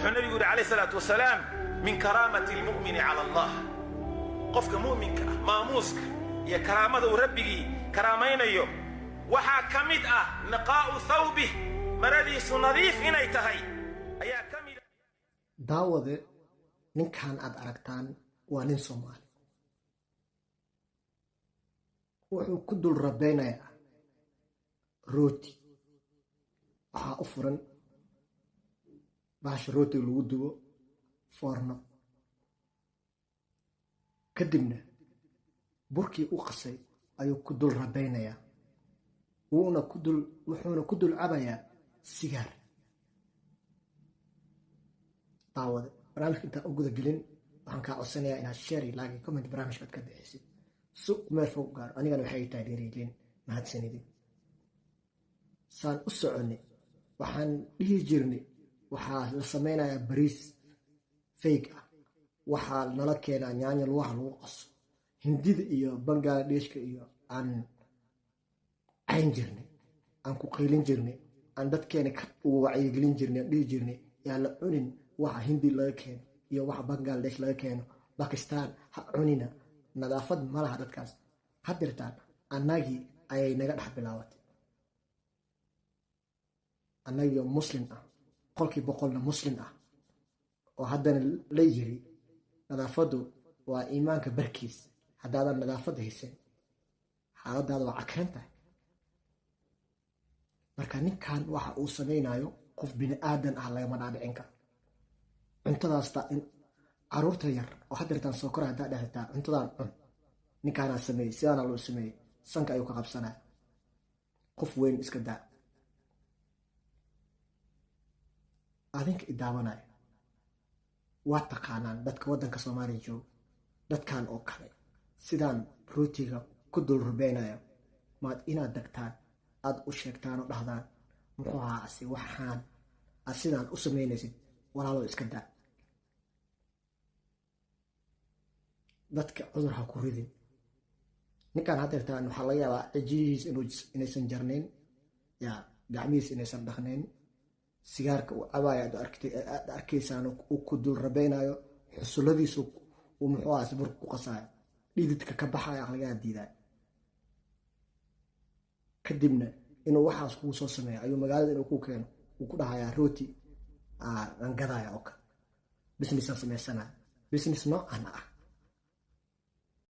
النبي عليه الصلاة والسلام من كرامة المؤمن على الله قفك مؤمنك ماموسك يا كرامة ربي كرامين يوم وحا كمد نقاء ثوبه مراديس نظيف إني تهي أيا كمد داود من كان أد أركتان ونن صومالي وحو كدل ربينا روتي waxaa u furan bahasha rootiga lagu dubo foorno kadibna burkii u qasay ayuu ku dul rabaynayaa wuxuuna ku dul cabayaa sigaar daawada barnaamijka intaan u guda gelin waxaan kaa codsanayaa inaad share iyo like iyo comment barnaamijkaad ka bixisid si meel fog gaaro anigana waxay tahay dhiirigelin mahadsanidin saan u soconay waxaan dhihi jirnay waxaa la sameynayaa bariis fake ah waxaa nala keenaa nyaanya lugaha lagu qaso hindida iyo bangladeshka iyo aan cayn jirnay aan ku qaylin jirnay aan dadkeena ugu wacyigelin jirnay aan dhihi jirnay yaa la cunin waxa hindi laga keeno iyo waxa bangladesh laga keeno bakistan ha cunina nadaafad ma laha dadkaas hadirtaan annagii ayay naga dhex bilaabatay annagiyo muslim ah qolkii boqolna muslim ah oo haddana la yiri nadaafadu waa iimaanka barkiis haddaadan nadaafada haysan xaaladaada waa cakran tahay marka ninkan waxa uu sameynayo qof bini aadan ah lagama dhaadhicin karo cuntadaasta in caruurta yar oo hadirtaan soo kora haddaa dhahtaa cuntadan cun ninkaanaa sameeyey sidaana loo sameeyey sanka ayuu ka qabsanaya qof weyn iska daa adinka idaawanaya waa taqaanaan dadka waddanka soomaaliya jooga dadkan oo kale sidaan rootiga ku dul rubeynaya maad inaad degtaan aad u sheegtaan oo dhahdaan muxuu ahaa ase waxaan aad sidaan u samaynaysid walaaloo iska daa dadka cudur ha ku ridin ninkaan hadeertaan waxaa laga yaabaa cijihiis inaysan jarnayn yaa gacmihiis inaysan dhaqnayn sigaarka uu cabaaya aad arkaysaan uu ku dul rabeynayo xusuladiisu uu muxuu ahaa burka ku qasaayo dhididka ka baxaya aqligaa diidaay kadibna inuu waxaas kugu soo sameeyo ayuu magaalada inuu ku keeno uu ku dhahayaa rooti aan gadaya oo kale business aan sameysanaya business noocan ah